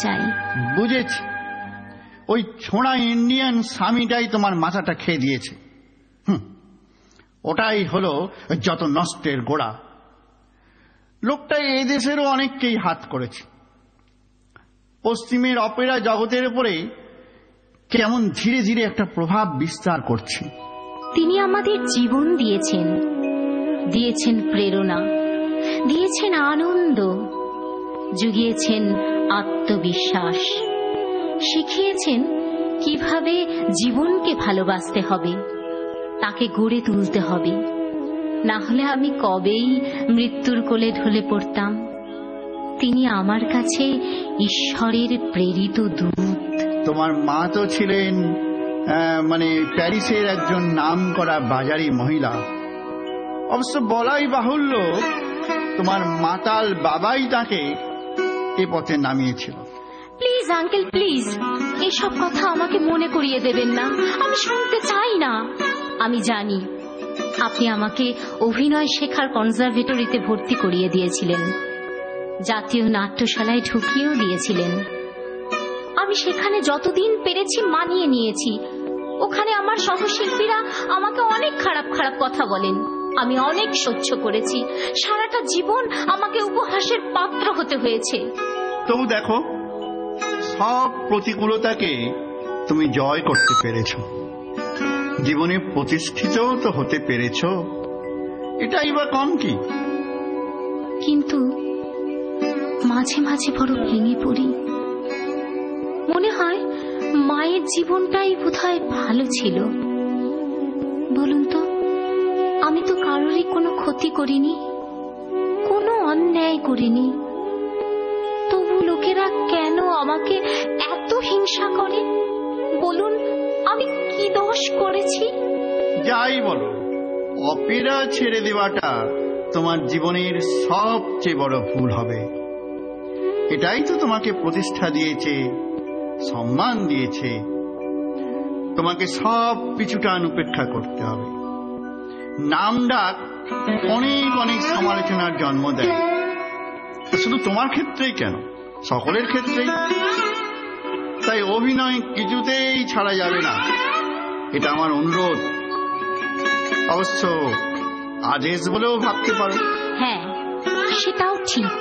চাই। বুঝেছি, ওই ছোঁড়া ইন্ডিয়ান স্বামীটাই তোমার মাথাটা খেয়ে দিয়েছে। ওটাই হলো যত নষ্টের গোড়া। লোকটা এই দেশেরও অনেককেই হাত করেছে। পশ্চিমের অপেরা জগতের উপরে কেমন ধীরে ধীরে একটা প্রভাব বিস্তার করছে। তিনি আমাদের জীবন দিয়েছেন, দিয়েছেন প্রেরণা, দিয়েছেন আনন্দ, জুগিয়েছেন আত্মবিশ্বাস, শিখিয়েছেন কিভাবে জীবনকে ভালোবাসতে হবে, তাকে গড়ে তুলতে হবে। না হলে আমি কবেই মৃত্যুর কোলে ঢলে পড়তাম। তিনি আমার কাছে ঈশ্বরের প্রেরিত দূত। তোমার মা তো ছিলেন প্যারিসের একজন নামকরা বাজারি মহিলা। অবশ্য বলাই বাহুল্য, তোমার মাতাল বাবাই তাকে এ পথে নামিয়েছিল। প্লিজ আঙ্কেল, প্লিজ এসব কথা আমাকে মনে করিয়ে দেবেন না। আমি শুনতে চাই না। আমি জানি আপনি আমাকে অভিনয় শেখার কনজারভেটরিতে ভর্তি করিয়ে দিয়েছিলেন, জাতীয় নাট্যশালায় ঢুকিয়েও দিয়েছিলেন। আমি সেখানে যতদিন পেরেছি মানিয়ে নিয়েছি। ওখানে আমার সহশিল্পীরা আমাকে অনেক খারাপ খারাপ কথা বলেন, আমি অনেক সহ্য করেছি। সারাটা জীবন আমাকে উপহাসের পাত্র হতে হয়েছে। তবু দেখো, সব প্রতিকূলতাকে তুমি জয় করতে পেরেছ, জীবনে প্রতিষ্ঠিত তো হতে পেরেছ, এটাই বা কম কি? কিন্তু মাঝে মাঝে বড় ভেঙে পড়ি। মনে হয় মায়ের জীবনটাই বোধহয় ভালো ছিল। বলুন তো, আমি তো কারোরই কোনো ক্ষতি করিনি, কোনো অন্যায় করিনি। তবু লোকেরা কেন আমাকে এত হিংসা করে? বলুন, আমি কি দোষ করেছি? যাই বলো, অপেরা ছেড়ে দেওয়াটা তোমার জীবনের সবচেয়ে বড় ভুল হবে। এটাই তো তোমাকে প্রতিষ্ঠা দিয়েছে, সম্মান দিয়েছে। তোমাকে সব কিছুটা উপেক্ষা করতে হবে। নাম ডাক অনেক অনেক সমালোচনার জন্ম দেয়, শুধু তোমার ক্ষেত্রেই কেন, সকলের ক্ষেত্রেই। তাই অভিনয় কিছুতেই ছাড়া যাবে না, এটা আমার অনুরোধ। অবশ্য আদেশ বলেও ভাবতে পারো। হ্যাঁ, সেটাও ঠিক।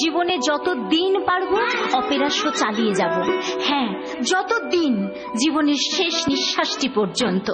জীবনে যত দিন পারবো অপেরা শো চালিয়ে যাব। হ্যাঁ, যত দিন, জীবনের শেষ নিঃশ্বাসটি পর্যন্ত।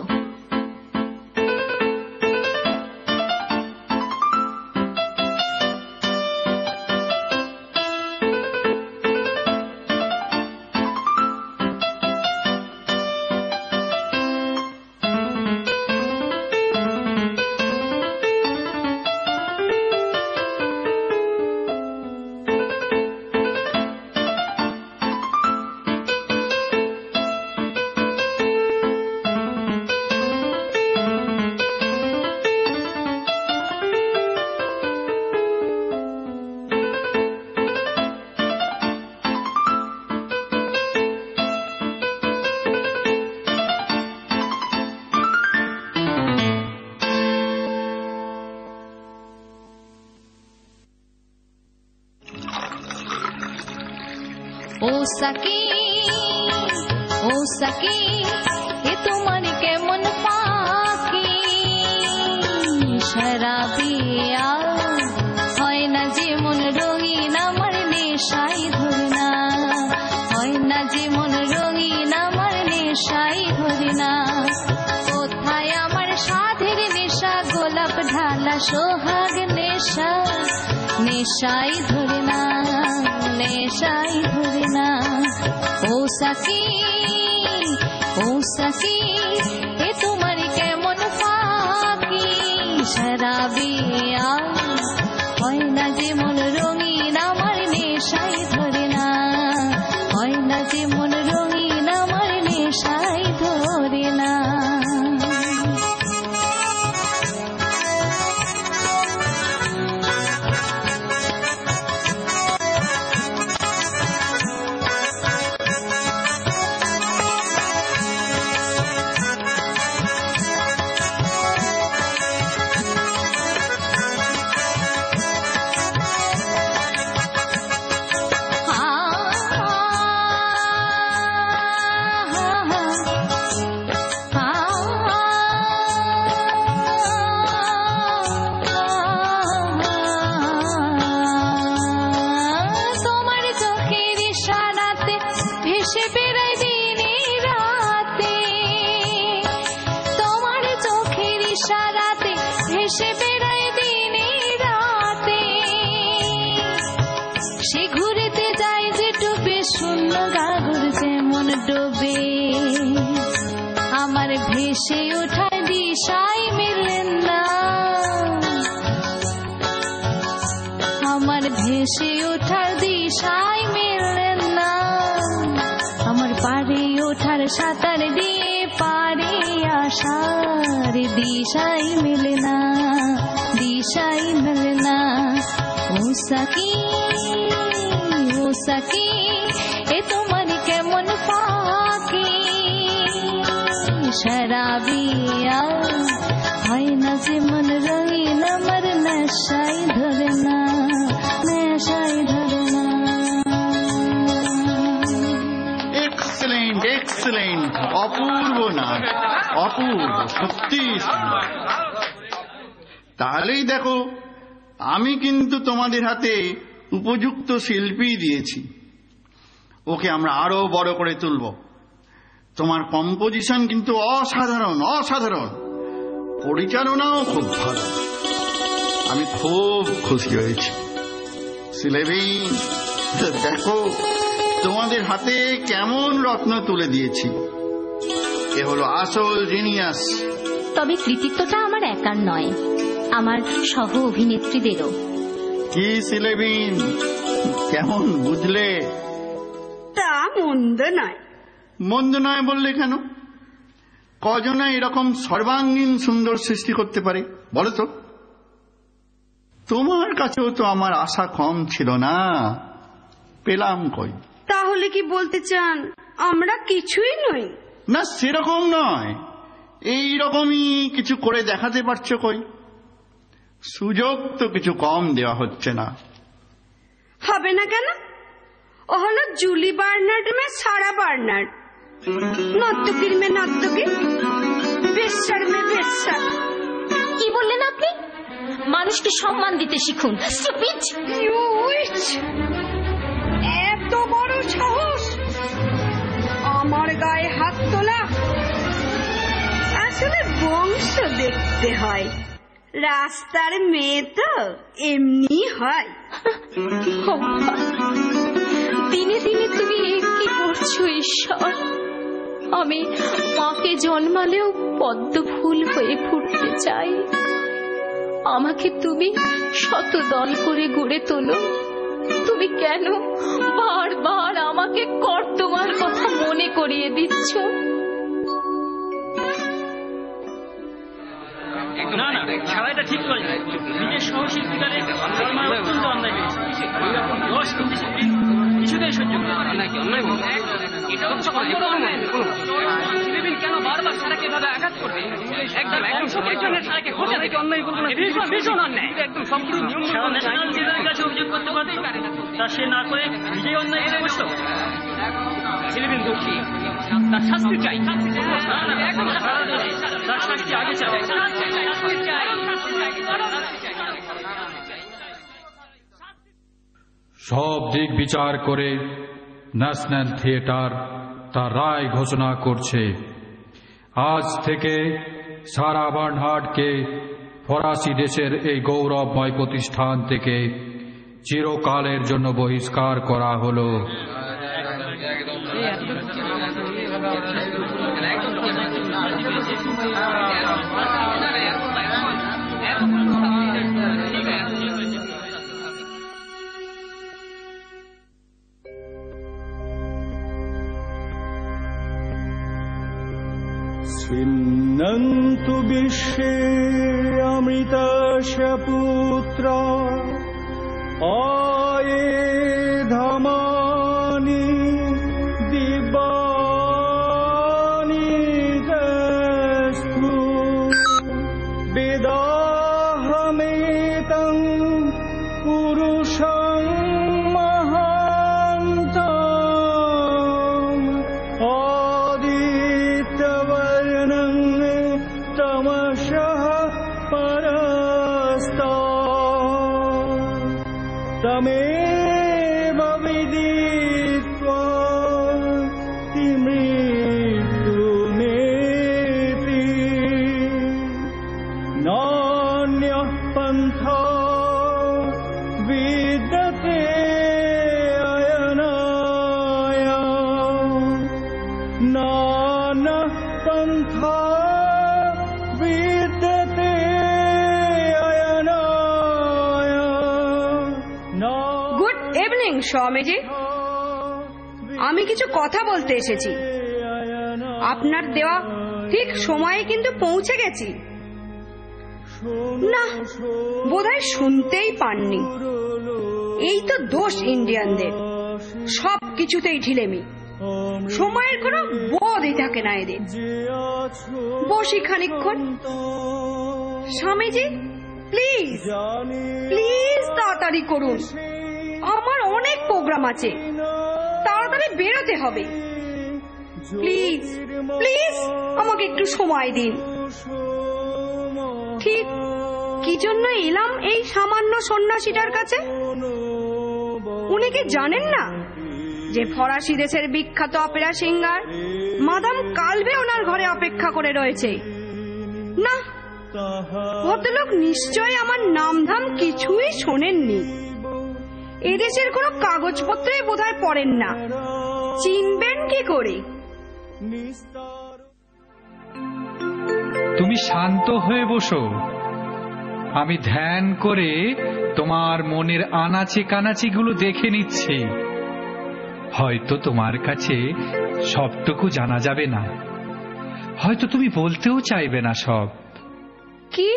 ও সখী, এ তোমার কেমন পাখি, শরাবিয়া হয় না যেমন রঙিন আমার নেশাই ধরনা, হয় না যেমন রঙিন আমার নেশাই ধরনা। কোথায় আমার সাধের নেশা, গোলাপ ঢালা সোহাগ নেশা, নেশাই ধরনা, নেশাই ধরনা। ও সখী, ও সখী, এ তোমার কেমন পাখি, শরাবিয়া হয় না যেমন রঙিন আমার নেশাই ধরনা, হয় না যেমন রঙিন আমার নেশাই ধরনা। ভেসে বেড়ায় দিনে রাতে, তোমার চোখের ইশারাতে ভেসে বেড়ায় দিনে রাতে। সে ঘুরেতে যায় যে ডুবে শূন্য গাগর যেমন ডোবে, আমার ভেসে ওঠার দিশাই মেলেন না, আমার ভেসে ওঠার দিশাই মেলেন না। আমার পারে ওঠার সাঁতার দিয়ে পারে আসার দিশাই মেলে না, দিশাই মেলে না। ও সাকি, ও সাকি, এ তোমার কেমন ফাঁকি, শরাবিয়া হয় না যে মন রঙিন, আমার নেশাই ধরে না, নেশাই ধরে না। এক্সেলেন্ট, এক্সেলেন্ট, অপূর্ব নাচ, অপূর্ব, সত্যি। তাহলেই দেখো, আমি কিন্তু তোমাদের হাতে উপযুক্ত শিল্পী দিয়েছি, ওকে আমরা আরো বড় করে তুলব। তোমার কম্পোজিশন কিন্তু অসাধারণ, অসাধারণ, পরিচালনাও খুব ভালো, আমি খুব খুশি হয়েছি। সিলেভিন, দেখো তোমাদের হাতে কেমন রত্ন তুলে দিয়েছি, এ হলো আসল জিনিয়াস। তবে কৃতিত্বটা আমার একার নয়, আমার সহ অভিনেত্রীদেরও। কি সিলেভিন, কেমন বুঝলে? তা মন্দ নয়। মন্দ নয় বললে কেন? কজনা এরকম সর্বাঙ্গীন সুন্দর সৃষ্টি করতে পারে বলো তো? তোমার কাছেও তো আমার আশা কম ছিল না, পেলাম কই? তাহলে কি বলতে চান আমরা কিছুই নই? না, সেরকম নয়, এইরকমই কিছু করে দেখাতে পারছো কই? সুযোগ তো কিছু কম দেওয়া হচ্ছে না। হবে না কেন? ও হলো জুলি বার্নার্ড মে সারা বার্নার্ড, নর্তকীর মে নর্তকী, বেশ্যার মে বেশ্যা। কি বললেন আপনি? মানুষকে সম্মান দিতে শিখুন। স্টুপিড! You witch! এত বড় সাহস আমার গায়ে হাত তোলা! আসলে বংশ দেখতে হয়, রাস্তার মেয়ে তো এমনি হয়। দিনে দিনে তুমি কি করছো ঈশ্বর? আমি মাকে জন্মালেও পদ্ম ফুল হয়ে ফুটতে চাই। আমাকে তুমি শত দল করে গড়ে তোলো, তুমি কেন বারবার আমাকে কর্তমার কথা মনে করিয়ে দিচ্ছ? না না, খেলাটা ঠিক করে নিজের সহশিল্পীকারে অত্যন্ত অন্যায় হয়েছে। কিছুতেই সহ্য কেন বারবার সারাকে এভাবে আঘাত করবে? একদম ভীষণ অন্যায়, একদম সম্পূর্ণ নিয়ম। ন্যাশনাল লিডারের কাছে অভিযোগ করতে পারতেই পারে না, তা সে না করে নিজেই অন্যায় করে বসলো। ছেলেবেন দোষী, তার শাস্তি চাই। তার শাস্তি আগে চাই। সব দিক বিচার করে ন্যাশনাল থিয়েটার তার রায় ঘোষণা করছে। আজ থেকে সারা বার্নহার্ডকে ফরাসি দেশের এই গৌরবময় প্রতিষ্ঠান থেকে চিরকালের জন্য বহিষ্কার করা হলো। ছিন্নন্তু বিশ্বে অমৃতস্য পুত্রা আয়েধামানি দিব্যানি দস্তু বেদাহমেতং পুরুষং মহান্তং আদিত্যবর্ণং তমসঃ পরস্তাৎ তমেব বিদিত্বা पन्था विद्यते अयनाय গুড ইভিনিং স্বামীজি। আমি কিছু কথা বলতে এসেছি। আপনার দেওয়া ঠিক সময়ে কিন্তু পৌঁছে গেছি। না, বোধহয় শুনতেই পাননি। এই তো দোষ ইন্ডিয়ানদের, সব কিছুতেই ঢিলেমি, সময়ের কোনো বোধই থাকে না এদের। বসি খানিকক্ষণ। স্বামীজি প্লিজ প্লিজ তাড়াতাড়ি করুন, আমার অনেক প্রোগ্রাম আছে, তাড়াতাড়ি বেরোতে হবে। প্লিজ প্লিজ আমাকে একটু সময় দিন। ঠিক কি জন্য এলাম এই সামান্য সন্ন্যাসীটার কাছে? উনি কি জানেন না যে ফরাসি দেশের বিখ্যাত অপেরা সিঙ্গার মাদাম কালভে ওনার ঘরে অপেক্ষা করে রয়েছে? না, ভদ্রলোক নিশ্চয় আমার নামধাম কিছুই শোনেননি। এদেশের কোনো কাগজপত্রে বোধহয় পড়েন না, চিনবেন কি করে? তুমি শান্ত হয়ে বসো, আমি ধ্যান করে তোমার মনের আনাচে কানাচিগুলো দেখে নিচ্ছি। হয়তো তোমার কাছে সবটুকু জানা যাবে না, হয়তো তুমি বলতেও চাইবে না সব। কি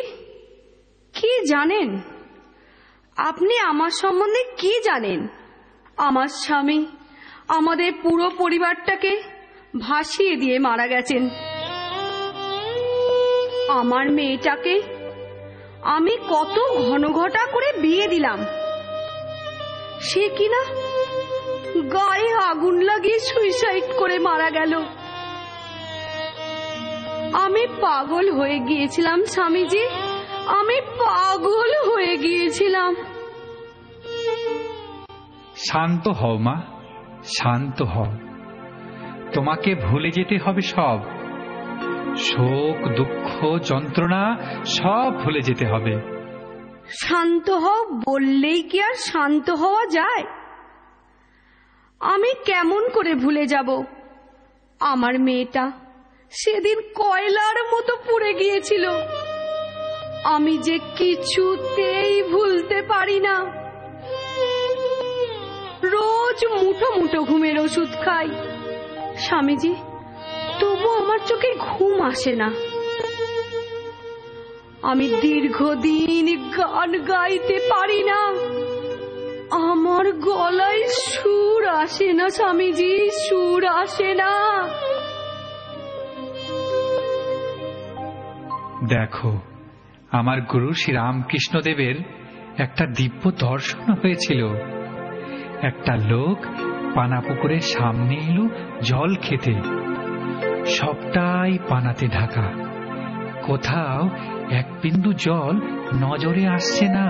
কি জানেন আপনি আমার সম্বন্ধে? কি জানেন? আমার স্বামী আমাদের পুরো পরিবারটাকে ভাসিয়ে দিয়ে মারা গেছেন। আমার মেয়েটাকে আমি কত ঘনঘটা করে বিয়ে দিলাম, সে কিনা গায়ে আগুন লাগিয়ে সুইসাইড করে মারা গেল। আমি পাগল হয়ে গিয়েছিলাম স্বামীজি, আমি পাগল হয়ে গিয়েছিলাম। শান্ত হও মা, শান্ত হও। তোমাকে ভুলে যেতে হবে সব, শোক দুঃখ যন্ত্রণা সব ভুলে যেতে হবে। শান্ত হও বললেই কি আর শান্ত হওয়া যায়? আমি কেমন করে ভুলে যাব আমার মেয়েটা সেদিন কয়লার মতো পুড়ে গিয়েছিল? আমি যে কিছুতেই ভুলতে পারি না। রোজ মুঠো মুঠো ঘুমের ওষুধ খাই স্বামীজি, তবু আমার চোখে ঘুম আসে না। আমি দীর্ঘদিন গান গাইতে পারি না, আমার গলায় সুর আসে না স্বামীজি, সুর আসে না। দেখো, আমার গুরু শ্রী রামকৃষ্ণদেবের একটা দিব্য দর্শন হয়েছিল। একটা লোক পানাপুকুরের সামনে এলো জল খেতে, সবটাই পানাতে ঢাকা, কোথাও এক বিন্দু জল নজরে আসছে না।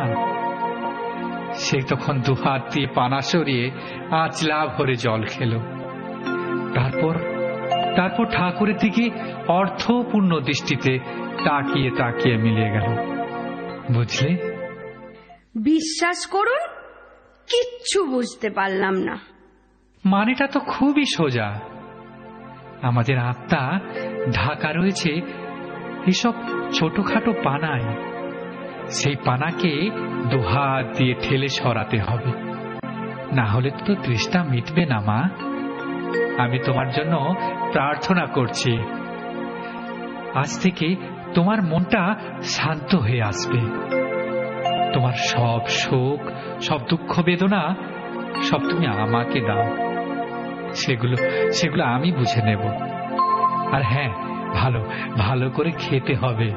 সে তখন দুহাত দিয়ে পানা সরিয়ে আঁচলা ভরে জল খেল। তারপর ঠাকুরের দিকে অর্থপূর্ণ দৃষ্টিতে তাকিয়ে তাকিয়ে মিলিয়ে গেল। বুঝলে? বিশ্বাস করুন, কিচ্ছু বুঝতে পারলাম না। মানেটা তো খুবই সোজা। আমাদের আত্মা ঢাকা রয়েছে এসব ছোটখাটো পানায়। সেই পানাকে দুহাত দিয়ে ঠেলে সরাতে হবে, না হলে তো তৃষ্ণা মিটবে না। মা, আমি তোমার জন্য প্রার্থনা করছি। আজ থেকে তোমার মনটা শান্ত হয়ে আসবে। তোমার সব শোক, সব দুঃখ বেদনা সব তুমি আমাকে দাও, সেগুলো আমি বুঝে নেব। আর হ্যাঁ, ভালো ভালো করে খেতে হবে,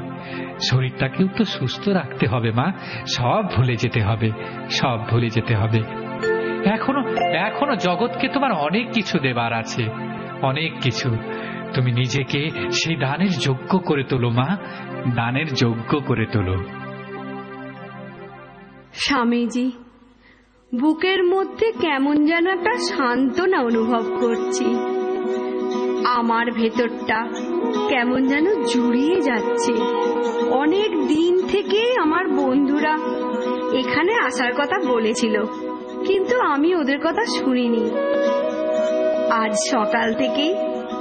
শরীরটাকেও তো সুস্থ রাখতে হবে। মা, সব ভুলে যেতে হবে, সব ভুলে যেতে হবে। এখনো জগৎকে তোমার অনেক কিছু দেবার আছে, অনেক কিছু। তুমি নিজেকে সেই দানের যোগ্য করে তোলো মা, দানের যোগ্য করে তোলো। স্বামীজি, বুকের মধ্যে কেমন যেন একটা সান্ত্বনা অনুভব করছি। আমার ভেতরটা কেমন যেন জুড়িয়ে যাচ্ছে। অনেক দিন থেকে আমার বন্ধুরা এখানে আসার কথা বলেছিল, কিন্তু আমি ওদের কথা শুনিনি। আজ সকাল থেকেই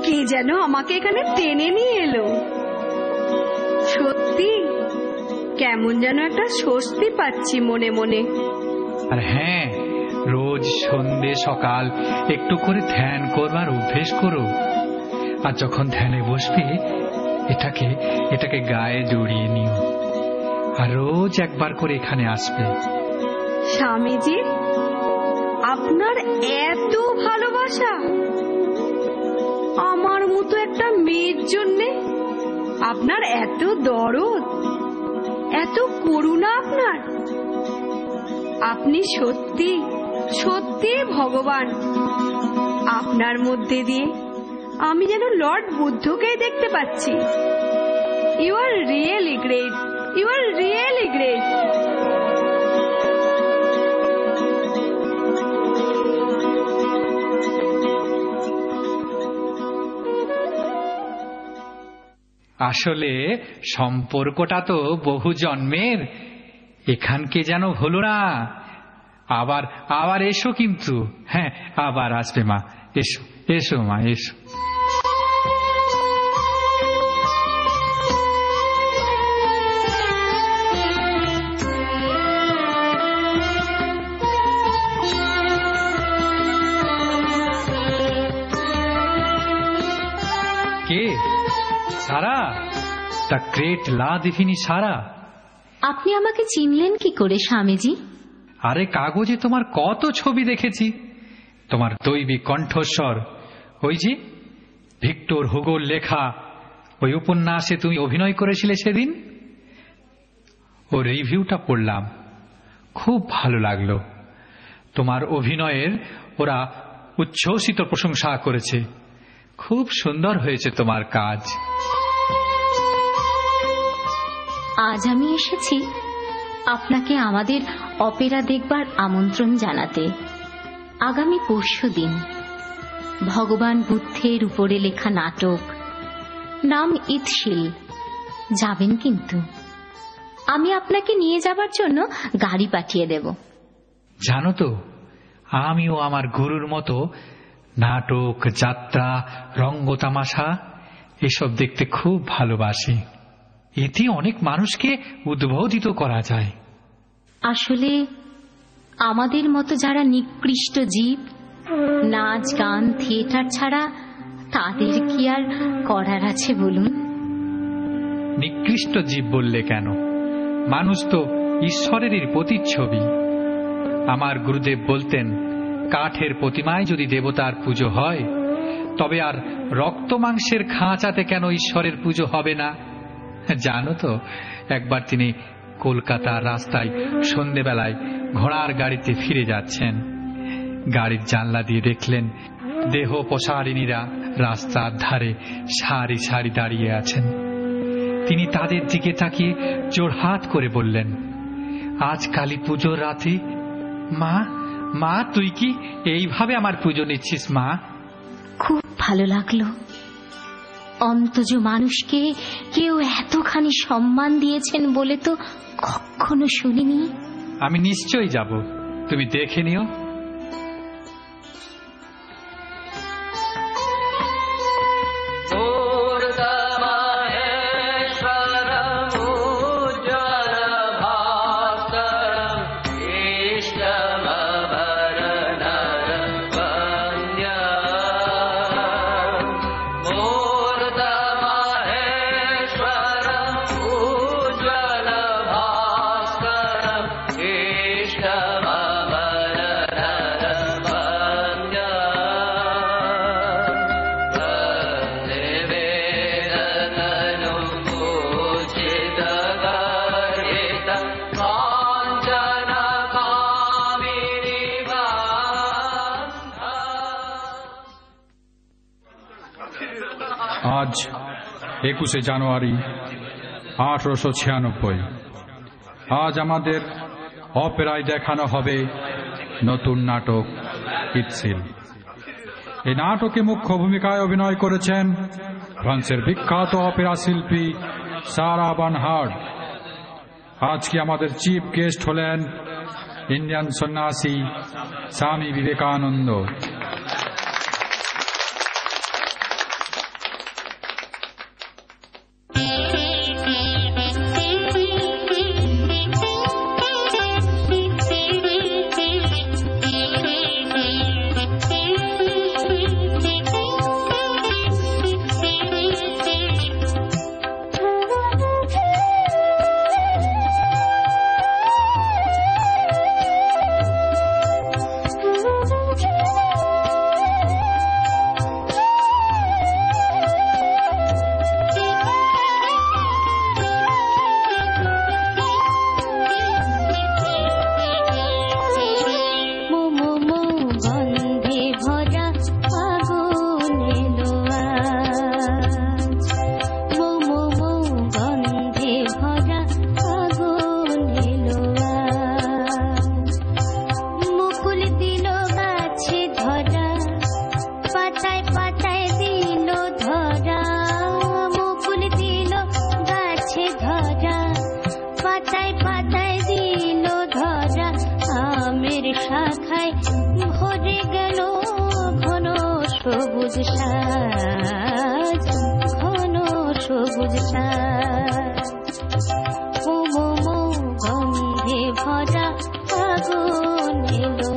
কে যেন আমাকে এখানে টেনে নিয়ে এলো। সত্যি কেমন যেন একটা স্বস্তি পাচ্ছি মনে মনে। আর হ্যাঁ, রোজ সন্ধে সকাল একটু করে ধ্যান করবার অভ্যেস করো। আর যখন ধ্যানে বসবে এটাকে গায়ে জড়িয়ে নিও। আর রোজ একবার করে এখানে আসবে। স্বামীজি, আপনার এত ভালোবাসা, আমার মতো একটা মেয়ের জন্যে আপনার এত দরদ, এত করুণা আপনার। আপনি সত্যি সত্যি ভগবান। আপনার মধ্যে দিয়ে আমি যেন লর্ড বুদ্ধকেই দেখতে পাচ্ছি। You are really great, you are really great. আসলে সম্পর্কটা তো বহু জন্মের, এখানকে যেন হলো না। আবার এসো কিন্তু। হ্যাঁ, আবার আসবে মা। এসো এসো মা, এসো। কে? সারা, দ্য গ্রেট লা দিভিনি সারা। আপনি আমাকে চিনলেন কি করে স্বামীজি? আরে কাগজে তোমার কত ছবি দেখেছি, তোমার দৈবিক কণ্ঠস্বর। ওই যে ভিক্টর হুগোর লেখা ওই উপন্যাসে তুমি অভিনয় করেছিলে সেদিন, ও রিভিউটা পড়লাম, খুব ভালো লাগলো। তোমার অভিনয়ের ওরা উচ্ছ্বসিত প্রশংসা করেছে। খুব সুন্দর হয়েছে তোমার কাজ। আজ আমি এসেছি আপনাকে আমাদের অপেরা দেখবার আমন্ত্রণ জানাতে। আগামী পরশুদিন ভগবান বুদ্ধের উপরে লেখা নাটক, নাম ইৎশিল। যাবেন কিন্তু? আমি আপনাকে নিয়ে যাবার জন্য গাড়ি পাঠিয়ে দেব। জানো তো, আমিও আমার গুরুর মতো নাটক, যাত্রা, রঙ্গতামাশা এসব দেখতে খুব ভালোবাসি। এতে অনেক মানুষকে উদ্বোধিত করা যায়। আসলে আমাদের মতো যারা নিকৃষ্ট জীব, নাচ, গান, থিয়েটার ছাড়া তাদের কি আর করার আছে বলুন? নিকৃষ্ট জীব বললে কেন? মানুষ তো ঈশ্বরেরই প্রতিচ্ছবি। আমার গুরুদেব বলতেন, কাঠের প্রতিমায় যদি দেবতার পুজো হয়, তবে আর রক্ত মাংসের খাঁচাতে কেন ঈশ্বরের পুজো হবে না? জানো তো, একবার তিনি কলকাতার রাস্তায় সন্ধেবেলায় ঘোড়ার গাড়িতে ফিরে যাচ্ছেন। গাড়ির জানলা দিয়ে দেখলেন দেহ প্রসারিণীরা রাস্তার ধারে সারি সারি দাঁড়িয়ে আছেন। তিনি তাদের দিকে তাকিয়ে জোড়হাত করে বললেন, আজ কালী পুজোর রাতে মা তুই কি এইভাবে আমার পুজো নিচ্ছিস মা? খুব ভালো লাগলো। অন্তজ মানুষকে কেউ এতখানি সম্মান দিয়েছেন বলে তো কখনো শুনিনি। আমি নিশ্চয়ই যাব, তুমি দেখে নিও। আজ 21শে জানুয়ারি 1896। আজ আমাদের অপেরায় দেখানো হবে নতুন নাটক ইৎশিল। এই নাটকে মুখ্য ভূমিকায় অভিনয় করেছেন ফ্রান্সের বিখ্যাত অপেরা শিল্পী সারা বার্নহার্ড। আজকে আমাদের চিফ গেস্ট হলেন ইন্ডিয়ান সন্ন্যাসী স্বামী বিবেকানন্দ। পাতায় পাতায় দিল ধরা, মুকুল দিল গাছে ধরা, পাতায় পাতায় দিল ধরা, আমের শাখায় ভরে গেল ঘন সবুজ সাজ, ঘন সবুজ সাজ। গন্ধে ভরা ফাগুন এলো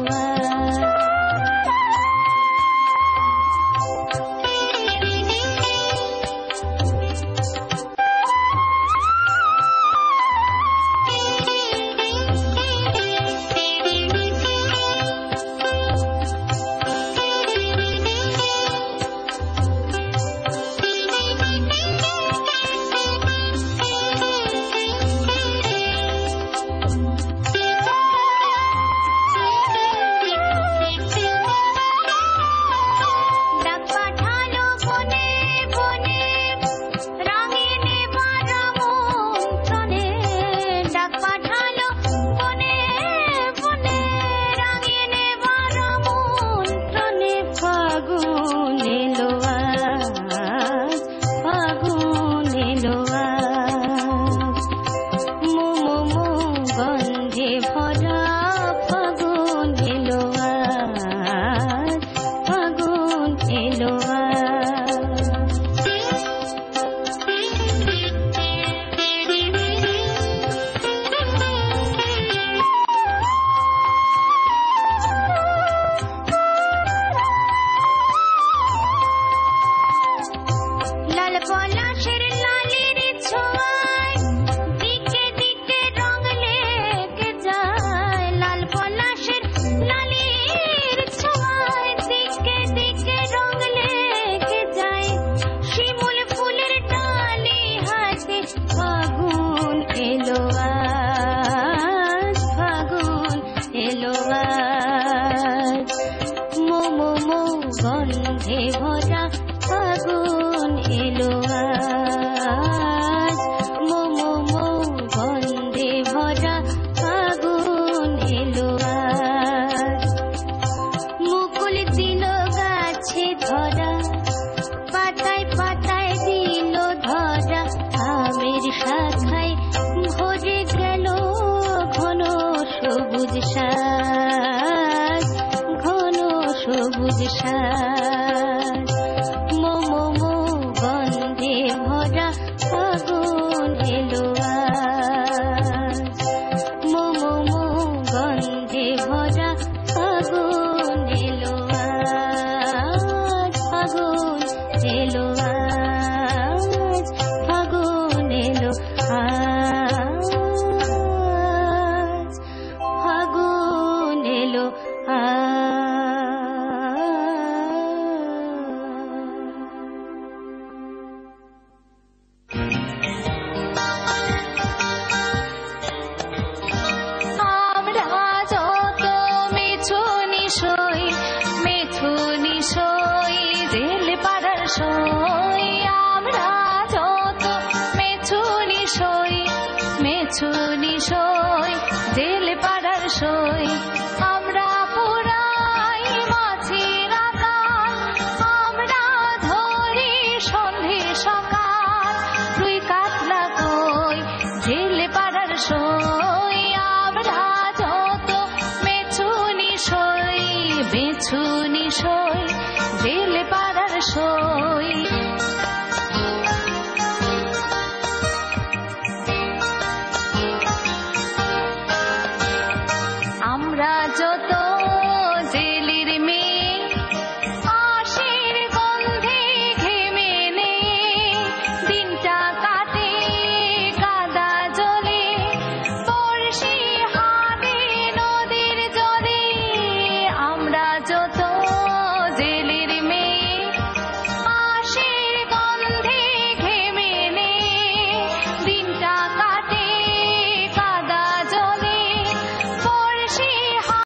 বেছুনি সই জেলে পাড়ার সই।